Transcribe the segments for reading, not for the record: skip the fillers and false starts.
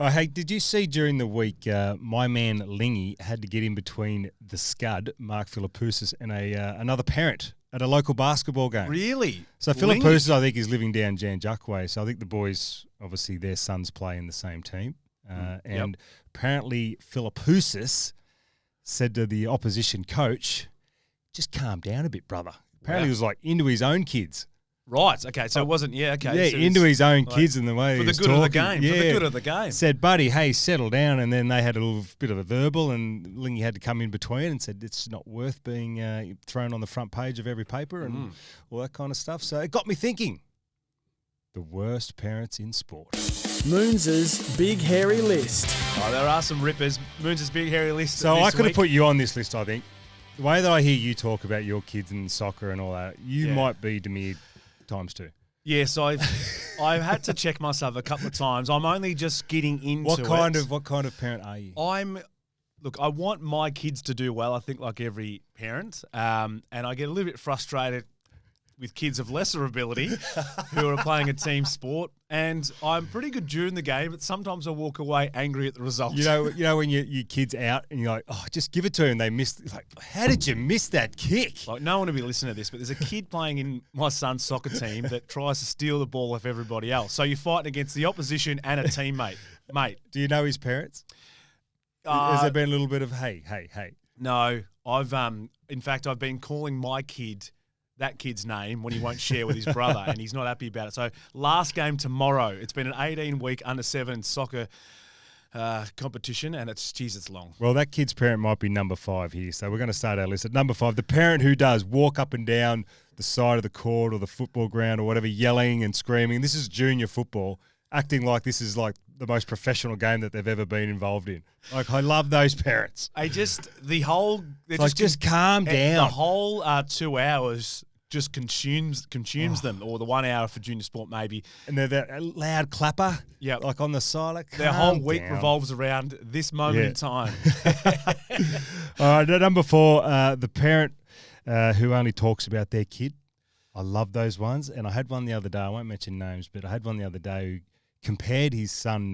Oh, hey, did you see during the week my man Lingy had to get in between the scud, Mark Philippoussis, and another parent at a local basketball game? Really? So Philippoussis, I think, is living down Jan Juck way. So I think the boys, obviously their sons play in the same team. And apparently Philippoussis said to the opposition coach, just calm down a bit, brother. Apparently he was like into his own kids. Right. Okay. So it wasn't. Yeah. Okay. Yeah, so into his own kids and the way for he the was good of the talking. game. Yeah. For the good of the game. Said, buddy, hey, settle down. And then they had a little bit of a verbal, and Lingy had to come in between and said it's not worth being thrown on the front page of every paper and all that kind of stuff. So it got me thinking. The worst parents in sport. Moons' big hairy list. Oh, there are some rippers. Moons' big hairy list. So I could have week. put you on this list, I think. The way that I hear you talk about your kids and soccer and all that, you might be Demir times two. Yes, I've had to check myself a couple of times. I'm only just getting into What kind of parent are you? Look, I want my kids to do well, I think, like every parent. And I get a little bit frustrated with kids of lesser ability who are playing a team sport. And I'm pretty good during the game, but sometimes I walk away angry at the result. You know when your kid's out and you're like, oh, just give it to him. They missed. Like, how did you miss that kick? Like, no one will be listening to this, but there's a kid playing in my son's soccer team that tries to steal the ball off everybody else. So you're fighting against the opposition and a teammate. Mate. Do you know his parents? Has there been a little bit of, hey? No. I've been calling my kid that kid's name when he won't share with his brother, and he's not happy about it. So last game tomorrow. It's been an 18-week under-7 soccer competition, and it's long. Well, that kid's parent might be number 5 here, so we're going to start our list at number 5. The parent who does walk up and down the side of the court or the football ground or whatever, yelling and screaming. This is junior football, acting like this is like the most professional game that they've ever been involved in. Like, I love those parents. Just calm down. The whole 2 hours just consumes them, or the 1 hour for junior sport maybe. And they're that loud clapper, like on the side. Like, their whole week down. Revolves around this moment in time. All right, number 4, the parent who only talks about their kid. I love those ones. And I had one the other day. I won't mention names, but I had one the other day who compared his son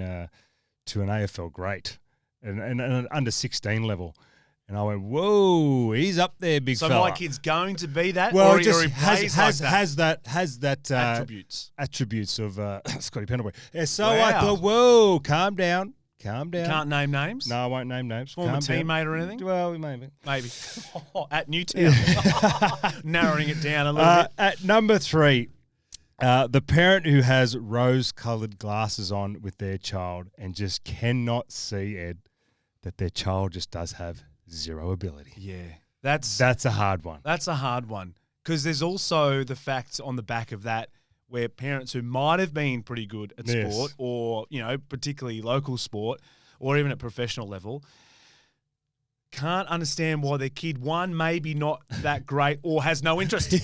to an AFL great and an under 16 level. And I went, whoa, he's up there, big fella. So my kid's going to be that? Well, or it just he has that attributes of Scotty Pendlebury. Yeah, so I thought, whoa, calm down. You can't name names? No, I won't name names. Former teammate or anything? Well, maybe. At Newtown. Narrowing it down a little bit. At number 3, the parent who has rose-coloured glasses on with their child and just cannot see, Ed, that their child just does have zero ability. Yeah. That's a hard one. That's a hard one. Because there's also the facts on the back of that where parents who might have been pretty good at sport or, particularly local sport or even at professional level can't understand why their kid, one, maybe not that great or has no interest,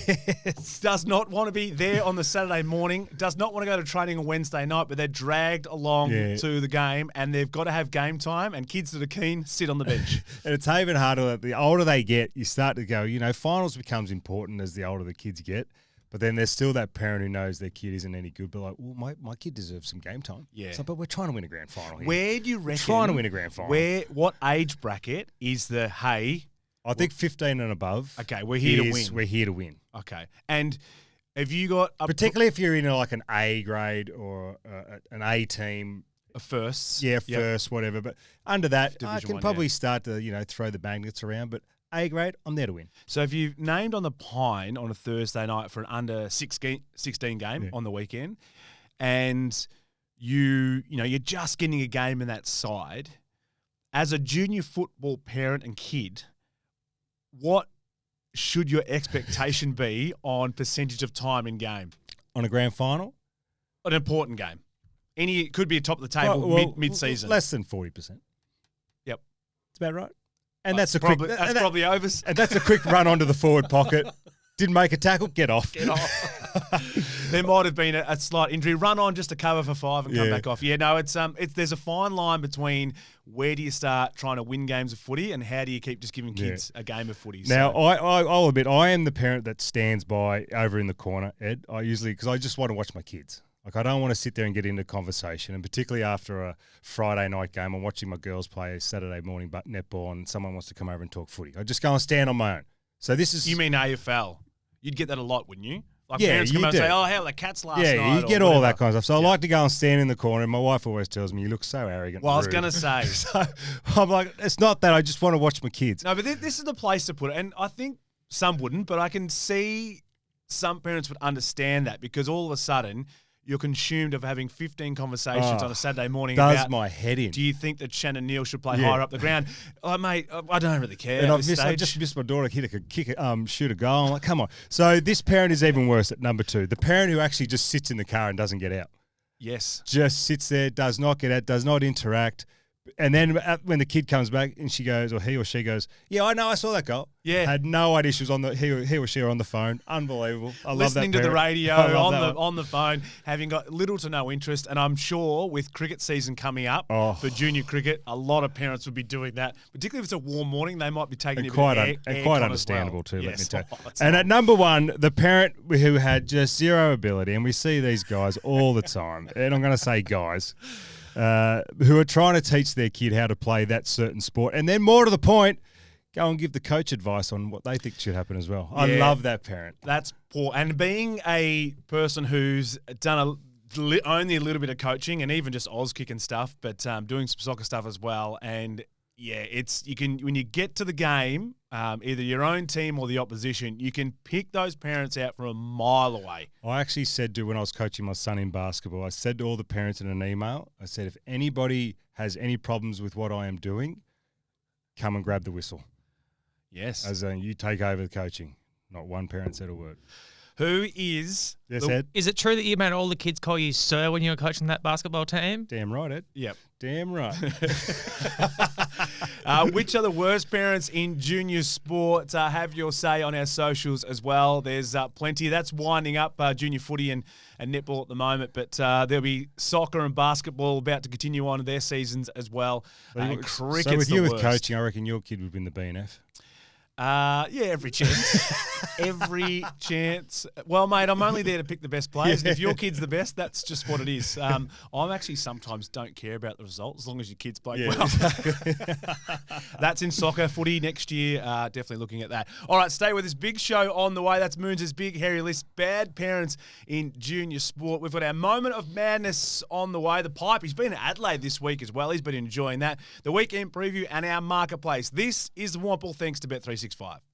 does not want to be there on the Saturday morning, does not want to go to training on Wednesday night, but they're dragged along to the game and they've got to have game time, and kids that are keen sit on the bench. And it's even harder. The older they get, you start to go, finals becomes important as the older the kids get. But then there's still that parent who knows their kid isn't any good, but like, well, my kid deserves some game time. Yeah. So, but we're trying to win a grand final here. Where do you reckon? Trying to win a grand final. What age bracket is the I think 15 and above. Okay, we're here to win. We're here to win. Okay. And have you got particularly if you're in like an A grade or an A team. A first. Yeah, first, whatever. But under that, Division I can 1, probably start to, throw the magnets around. But A grade, I'm there to win. So if you've named on the Pine on a Thursday night for an under 16 game on the weekend, and you're just getting a game in that side, as a junior football parent and kid, what should your expectation be on percentage of time in game? On a grand final? An important game. It could be a top of the table mid-season. Less than 40%. Yep. That's about right. And that's probably overs. And that's a quick run onto the forward pocket. Didn't make a tackle, get off. There might have been a slight injury. Run on just to cover for 5 and come back off. Yeah, no, it's there's a fine line between where do you start trying to win games of footy and how do you keep just giving kids a game of footy. Now, I'll admit, I am the parent that stands by over in the corner, Ed. I usually, because I just want to watch my kids. Like, I don't want to sit there and get into conversation, and particularly after a Friday night game, I'm watching my girls play Saturday morning netball, and someone wants to come over and talk footy. I just go and stand on my own. So this is... You mean AFL? You'd get that a lot, wouldn't you? Like Yeah, parents come you out do. and say, "Oh, how the cats last night." Yeah, you or get all whatever. that kind of stuff. So I like to go and stand in the corner, and my wife always tells me, you look so arrogant. Well, I was rude." going to say. So I'm like, it's not that. I just want to watch my kids. No, but this is the place to put it. And I think some wouldn't, but I can see some parents would understand that because all of a sudden you're consumed of having 15 conversations on a Saturday morning Does about, my head in. do you think that Shannon Neal should play Yeah. higher up the ground? Oh, mate, I don't really care. And at I've this stage. just missed my daughter shoot a goal. I'm like, come on. So this parent is even worse at number 2. The parent who actually just sits in the car and doesn't get out. Yes. Just sits there, does not get out, does not interact. And then when the kid comes back and she goes, or he or she goes, yeah, I know, I saw that goal. Yeah. Had no idea she was on he or she are on the phone. Unbelievable. I love that Listening to the parent. radio, I love that one. on the phone, having got little to no interest. And I'm sure with cricket season coming up for junior cricket, a lot of parents would be doing that. Particularly if it's a warm morning, they might be taking And a quite, bit of quite aircon understandable as well. too, let me Yes. tell you. It's And hot. at number 1, the parent who had just zero ability, and we see these guys all the time, and I'm going to say guys, who are trying to teach their kid how to play that certain sport. And then more to the point, go and give the coach advice on what they think should happen as well. I Yeah. love that parent. That's poor. And being a person who's done only a little bit of coaching and even just Auskick and stuff, but doing some soccer stuff as well. And yeah, when you get to the game, either your own team or the opposition, you can pick those parents out from a mile away. I actually said when I was coaching my son in basketball, I said to all the parents in an email, I said, if anybody has any problems with what I am doing, come and grab the whistle. Yes. As in, you take over the coaching. Not one parent said a word. Who is... Yes, Ed? Is it true that you made all the kids call you sir when you were coaching that basketball team? Damn right, Ed. Yep. Damn right. Which are the worst parents in junior sport? Have your say on our socials as well. There's plenty. That's winding up junior footy and netball at the moment, but there'll be soccer and basketball about to continue on their seasons as well. Cricket's So with you the with worst. coaching, I reckon your kid would win the BNF. Yeah, every chance. Every chance. Well, mate, I'm only there to pick the best players. And if your kid's the best, that's just what it is. I actually sometimes don't care about the result as long as your kid's playing well. That's in soccer, footy next year. Definitely looking at that. All right, stay with us. Big show on the way. That's Moons' big, hairy list. Bad parents in junior sport. We've got our moment of madness on the way. The Pipe, he's been at Adelaide this week as well. He's been enjoying that. The weekend preview and our marketplace. This is the Wample, thanks to Bet365.